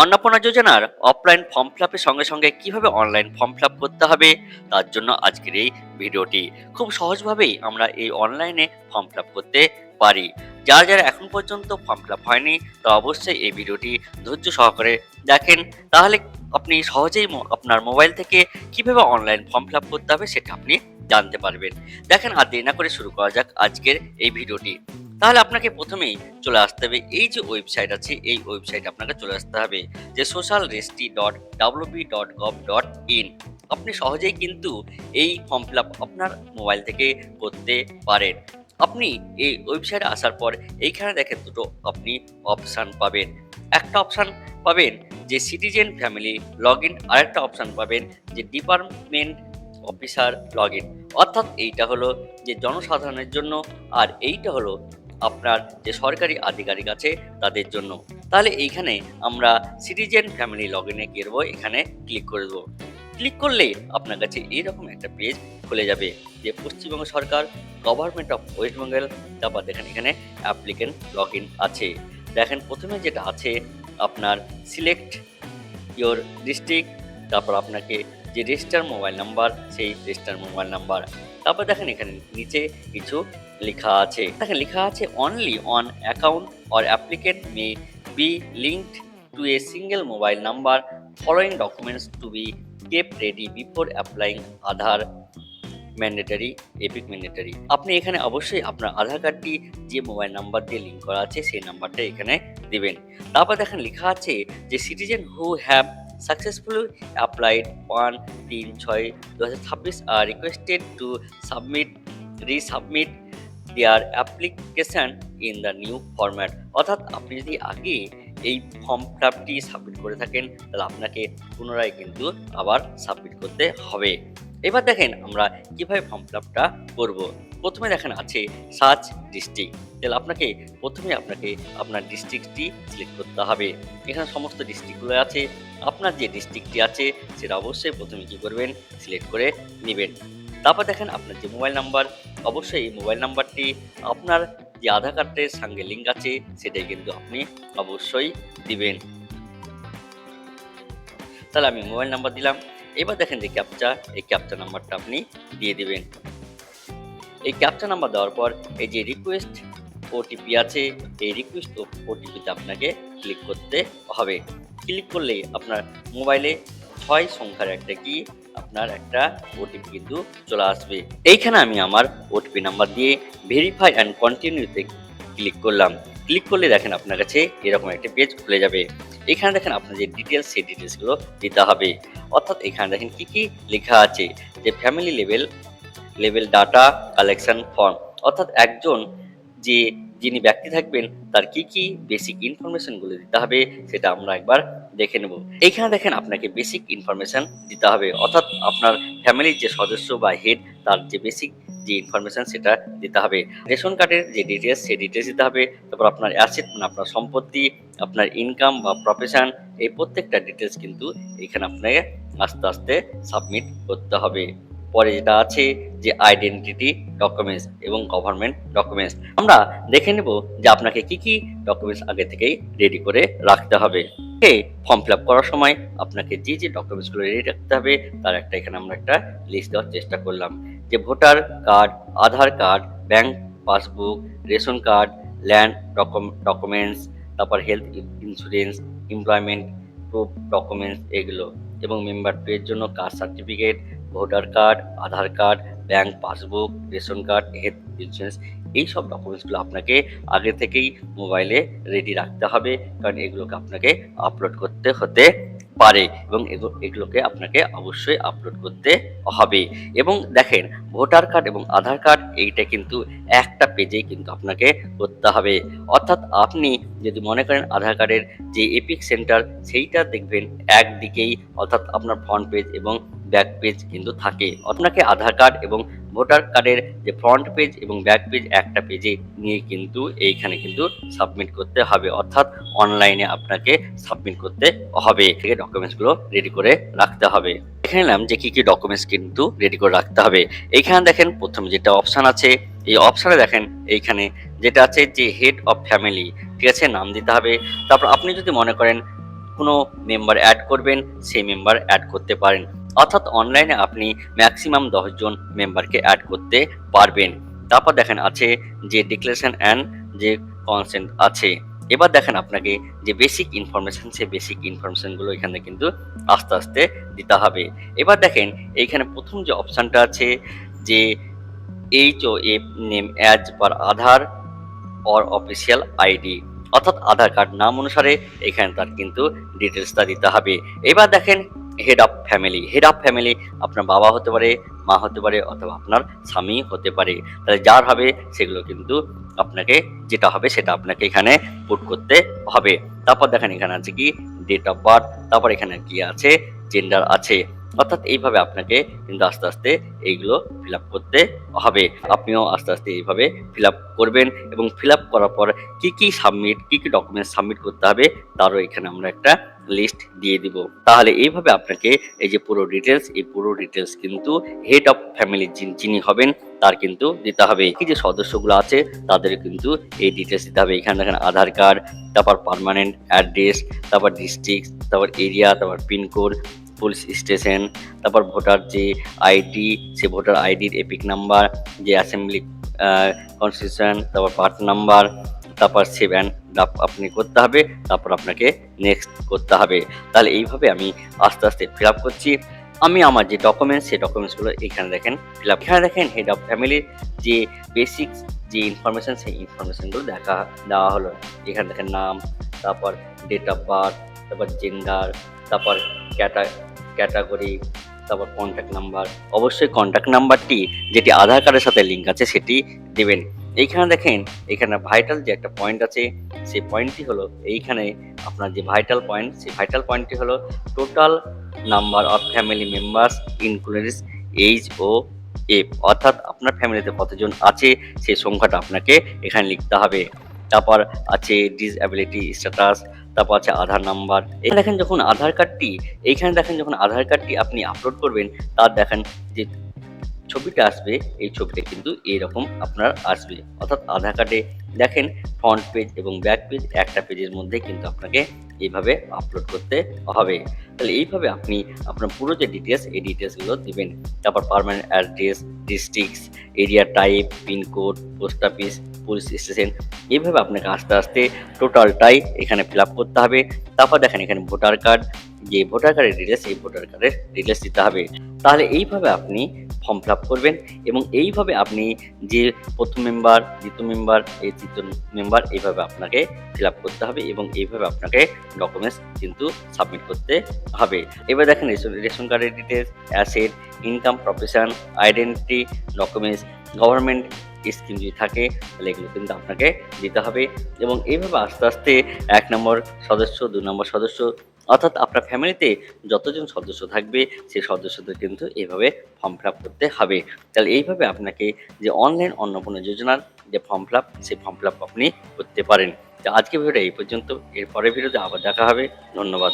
অন্নপূর্ণা যোজনার offline form ফিলাপের সঙ্গে সঙ্গে কিভাবে অনলাইন ফর্ম ফিলাপ করতে হবে তার জন্য আজকের এই ভিডিওটি। খুব সহজভাবেই আমরা এই অনলাইনে ফর্ম ফিলাপ করতে পারি। যারা যারা এখন পর্যন্ত ফর্ম ফিলাপ হয়নি তা অবশ্যই এই ভিডিওটি ধৈর্য সহকারে দেখেন। তাহলে আপনি সহজেই আপনার মোবাইল থেকে কিভাবে অনলাইন ফর্ম ফিলাপ করতে হবে সেটা আপনি জানতে পারবেন। দেখেন, আর দেরি না করে শুরু করা যাক আজকের এই ভিডিওটি। তাহলে আপনাকে প্রথমেই চলে আসতে হবে এই যে ওয়েবসাইট আছে, এই ওয়েবসাইটে আপনাকে চলে আসতে হবে যে socialregistry.wb.gov.in। আপনি সহজেই কিন্তু এই ফর্ম ফিল আপ আপনার মোবাইল থেকে করতে পারেন। আপনি এই ওয়েবসাইটে আসার পর এইখানে দেখেন দুটো আপনি অপশান পাবেন। একটা অপশান পাবেন যে সিটিজেন ফ্যামিলি লগ ইন, আরেকটা অপশান পাবেন যে ডিপার্টমেন্ট অফিসার লগ ইন। অর্থাৎ এইটা হলো যে জনসাধারণের জন্য, আর এইটা হলো আপনার যে সরকারি আধিকারিক আছে তাদের জন্য। তাহলে এইখানে আমরা সিটিজেন ফ্যামিলি লগ ইনে গিয়ে দেবো, এখানে ক্লিক করে দেবো। ক্লিক করলে আপনার কাছে এইরকম একটা পেজ খুলে যাবে যে পশ্চিমবঙ্গ সরকার, গভর্নমেন্ট অফ ওয়েস্ট বেঙ্গল। তারপর দেখেন এখানে অ্যাপ্লিকেন্ট লগ ইন আছে। দেখেন প্রথমে যেটা আছে আপনার সিলেক্ট ইয়োর ডিস্ট্রিক্ট, তারপর আপনাকে যে রেজিস্টার মোবাইল নাম্বার সেই রেজিস্টার মোবাইল নাম্বার। তারপর দেখেন এখানে নিচে কিছু লেখা আছে, দেখেন লেখা আছে only on account or applicant may be linked to a single mobile number, following documents two be kept ready before applying Aadhaar mandatory, epic mandatory. আপনি এখানে অবশ্যই আপনার আধার কার্ডটি যে মোবাইল নাম্বার দিয়ে লিঙ্ক করা আছে সেই নাম্বারটা এখানে দিবেন। তারপর দেখেন লেখা আছে যে citizen who have successfully applied 1-3-6-2026 are requested to submit resubmit their application in the new format. অর্থাৎ আপনি যদি আগে এই ফর্ম ফিলাপটি সাবমিট করে থাকেন তাহলে আপনাকে পুনরায় কিন্তু আবার সাবমিট করতে হবে। এবার দেখেন আমরা কিভাবে ফর্ম ফিলাপটা করব। প্রথমে দেখেন আছে সার্চ ডিস্ট্রিক্ট। তাহলে প্রথমে আপনাকে আপনার ডিস্ট্রিক্টটি সিলেক্ট করতে হবে। এখানে সমস্ত ডিস্ট্রিক্টগুলো আছে। আপনার যে ডিস্ট্রিক্টটি আছে সেটা অবশ্যই প্রথমে কি করবেন, সিলেক্ট করে নেবেন। তারপর দেখেন আপনার যে মোবাইল নাম্বার, অবশ্যই এই মোবাইল নাম্বারটি আপনার যে আধার কার্ডের সঙ্গে লিঙ্ক আছে সেটাই কিন্তু আপনি অবশ্যই দিবেন। তাহলে আমি মোবাইল নাম্বার দিলাম। এবার দেখেন যে ক্যাপচা, এই ক্যাপচা নাম্বারটা আপনি দিয়ে দিবেন। এই ক্যাপচা নাম্বার দেওয়ার পর এই যে রিকোয়েস্ট ওটিপি আছে, এই রিকোয়েস্ট ওটিপিতে আপনাকে ক্লিক করতে হবে। ক্লিক করলেই আপনার মোবাইলে 6 সংখ্যার একটা কি আপনার একটা ওটিপি কিন্তু চলে আসবে। এইখানে আমি আমার ওটিপি নাম্বার দিয়ে ভেরিফাই অ্যান্ড কন্টিনিউতে ক্লিক করলাম। ক্লিক করলে দেখেন আপনার কাছে এরকম একটা পেজ খুলে যাবে। এখানে দেখেন আপনার যে ডিটেলস, সেই ডিটেলসগুলো দিতে হবে। অর্থাৎ এখানে দেখেন কি কি লেখা আছে যে family level data collection form. অর্থাৎ একজন যিনি ব্যক্তি থাকবেন তার কি কি বেসিক ইনফরমেশনগুলো দিতে হবে সেটা আমরা একবার দেখে নেব। এইখানে দেখেন আপনাকে বেসিক ইনফরমেশন দিতে হবে, অর্থাৎ আপনার ফ্যামিলির যে সদস্য বা হেড তার যে বেসিক যে ইনফরমেশন সেটা দিতে হবে। রেশন কার্ডের যে ডিটেলস সেই ডিটেলস দিতে হবে। তারপর আপনার অ্যাসেট মানে আপনার সম্পত্তি, আপনার ইনকাম বা প্রফেশন, এই প্রত্যেকটা ডিটেলস কিন্তু এখানে আপনাকে আস্তে আস্তে সাবমিট করতে হবে। পরে যেটা আছে যে আইডেন্টিটি ডকুমেন্টস এবং গভর্নমেন্ট ডকুমেন্টস, আমরা দেখে নেব যে আপনাকে কি কি ডকুমেন্টস আগে থেকেই রেডি করে রাখতে হবে। ফর্ম ফিল আপ করার সময় আপনাকে যে যে ডকুমেন্টসগুলো রেডি রাখতে হবে তার এখানে আমরা একটা লিস্ট দেওয়ার চেষ্টা করলাম যে voter card, Aadhaar card, bank passbook, ration card, land documents, তারপর health insurance, employment proof documents এগুলো, এবং মেম্বার টু এর জন্য caste certificate, voter card, Aadhaar card, bank passbook, ration card, health insurance, এই সব ডকুমেন্টসগুলো আপনাকে আগে থেকেই মোবাইলে রেডি রাখতে হবে, কারণ এগুলোকে আপনাকে আপলোড করতে হতে পারে এবং এগুলোকে আপনাকে অবশ্যই আপলোড করতে হবে। এবং দেখেন ভোটার কার্ড এবং আধার কার্ড এইটা কিন্তু একটা পেজেই কিন্তু আপনাকে করতে হবে। অর্থাৎ আপনি যদি মনে করেন আধার কার্ডের যে এপিক সেন্টার সেইটা দেখবেন একদিকেই, অর্থাৎ আপনার ফ্রন্ট পেজ এবং ব্যাক পেজ কিন্তু থাকে। আপনাকে আধার কার্ড এবং ভোটার কার্ডের যে ফ্রন্ট পেজ এবং ব্যাক পেজ একটা পেজে নিয়ে কিন্তু এইখানে কিন্তু সাবমিট করতে হবে, অর্থাৎ অনলাইনে আপনাকে সাবমিট করতে হবে। থেকে ডকুমেন্টসগুলো রেডি করে রাখতে হবে। দেখে নিলাম যে কি কি ডকুমেন্টস কিন্তু রেডি করে রাখতে হবে। এইখানে দেখেন প্রথমে যেটা অপশন আছে, এই অপশনে দেখেন এইখানে যেটা আছে যে হেড অফ ফ্যামিলি, ঠিক আছে, নাম দিতে হবে। তারপর আপনি যদি মনে করেন কোনো মেম্বার অ্যাড করবেন, সেই মেম্বার অ্যাড করতে পারেন। অর্থাৎ অনলাইনে আপনি ম্যাক্সিমাম ১০ জন মেম্বারকে অ্যাড করতে পারবেন। তারপর দেখেন আছে যে ডিক্লারেশন অ্যান্ড যে কনসেন্ট আছে। এবার দেখেন আপনাকে যে বেসিক ইনফরমেশন, সেই বেসিক ইনফরমেশনগুলো এখানে কিন্তু আস্তে, আস্তে দিতে হবে। এবার দেখেন এইখানে ১ম যে অপশনটা আছে যে HOF name as per Aadhaar or official ID, অর্থাৎ আধার কার্ড নাম অনুসারে এখানে তার কিন্তু ডিটেলসটা দিতে হবে। এবার দেখেন head of family. Head of family আপনার বাবা হতে পারে, মা হতে পারে, অথবা আপনার স্বামী হতে পারে। তাহলে যার হবে সেগুলো কিন্তু আপনাকে যেটা হবে সেটা আপনাকে এখানে পুট করতে হবে। তারপর দেখেন এখানে আছে কি ডেট অফ বার্থ, তারপর এখানে কি আছে জেন্ডার আছে। অর্থাৎ এইভাবে আপনাকে কিন্তু আস্তে, আস্তে এইগুলো ফিল আপ করতে হবে। আপনিও আস্তে, আস্তে এইভাবে ফিল আপ করবেন এবং ফিল আপ করার পর কি, কি ডকুমেন্টস সাবমিট করতে হবে তারও এখানে আমরা একটা লিস্ট দিয়ে দিব। তাহলে এইভাবে আপনাকে এই যে পুরো ডিটেইলস, এই পুরো ডিটেইলস কিন্তু হেড অফ ফ্যামিলি যিনি হবেন তার কিন্তু দিতে হবে। কি যে সদস্যগুলো আছে তাদের কিন্তু এই ডিটেইলস দিতে হবে। এখানে দেখেন আধার কার্ড, তারপর পার্মানেন্ট অ্যাড্রেস, তারপর ডিস্ট্রিক্ট, তারপর এরিয়া, তারপর পিনকোড, পুলিশ স্টেশন, তারপর ভোটার যে আইডি, সে ভোটার আইডির এপিক নাম্বার, যে অ্যাসেম্বলি কনস্টিটিউশন, তারপর পার্ট নাম্বার, তারপর সেভ অ্যান্ড ড্রাফট আপনি করতে হবে, তারপর আপনাকে নেক্সট করতে হবে। তাহলে এইভাবে আমি আস্তে, আস্তে ফিল আপ করছি। আমি আমার যে ডকুমেন্টস, সেই ডকুমেন্টসগুলো এখানে দেখেন ফিল আপ। এখানে দেখেন হেড অফ ফ্যামিলির যে বেসিক্স যে ইনফরমেশন, সেই ইনফরমেশনগুলো দেওয়া হলো। এখানে দেখেন নাম, তারপর ডেট অফ বার্থ, তারপর জেন্ডার, তারপর ক্যাটাগরি, তারপর কন্ট্যাক্ট নাম্বার। অবশ্যই কন্ট্যাক্ট নাম্বারটি যেটি আধার কার্ডের সাথে লিঙ্ক আছে সেটি দেবেন। এইখানে দেখেন এখানে ভাইটাল যে একটা পয়েন্ট আছে, সেই পয়েন্টটি হলো এইখানে আপনার যে ভাইটাল পয়েন্ট, সেই ভাইটাল পয়েন্টটি হলো total number of family members including H O F, অর্থাৎ আপনার ফ্যামিলিতে কতজন আছে সেই সংখ্যাটা আপনাকে এখানে লিখতে হবে। তারপর আছে ডিসএবিলিটি স্ট্যাটাস, তারপর আছে আধার নাম্বার। এখানে দেখেন যখন আধার কার্ডটি, এইখানে দেখেন যখন আধার কার্ডটি আপনি আপলোড করবেন, তার দেখেন যে ছবিটা আসবে, এই ছবিটা কিন্তু এইরকম আপনার আসবে। অর্থাৎ আধার কার্ডে দেখেন ফ্রন্ট পেজ এবং ব্যাক পেজ একটা পেজের মধ্যে কিন্তু আপনাকে এইভাবে আপলোড করতে হবে। তাহলে এইভাবে আপনি আপনার পুরো যে ডিটেলস, এই ডিটেলসগুলো দিবেন। তারপর permanent address, districts, area type, pincode, post office, police station, এইভাবে আপনাকে আস্তে, আস্তে টোটালটাই এখানে ফিল আপ করতে হবে। তারপর দেখেন এখানে ভোটার কার্ড, যে ভোটার কার্ডের ডিটেলস, এই ভোটার কার্ডের ডিটেলস দিতে হবে। তাহলে এইভাবে আপনি ফর্ম ফিল আপ করবেন এবং এইভাবে আপনি যে ১ম মেম্বার, ২য় মেম্বার, এই ৩য় মেম্বার, এইভাবে আপনাকে ফিল আপ করতে হবে এবং এইভাবে আপনাকে ডকুমেন্টস কিন্তু সাবমিট করতে হবে। এবার দেখেন রেশন কার্ডের details, asset, income, profession, identity, documents, government scheme যদি থাকে তাহলে এগুলো কিন্তু আপনাকে দিতে হবে এবং এইভাবে আস্তে, আস্তে ১ নম্বর সদস্য, ২ নম্বর সদস্য, অর্থাৎ আপনার ফ্যামিলিতে যতজন সদস্য থাকবে সেই সদস্যদের কিন্তু এইভাবে ফর্ম ফিল আপ করতে হবে। তাহলে এইভাবে আপনাকে যে অনলাইন অন্নপূর্ণা যোজনার যে ফর্ম ফিল আপ, সেই ফর্ম ফিল আপ আপনি করতে পারেন। তো আজকের ভিডিওটা এই পর্যন্ত। এর পরের ভিডিওতে আবার দেখা হবে। ধন্যবাদ।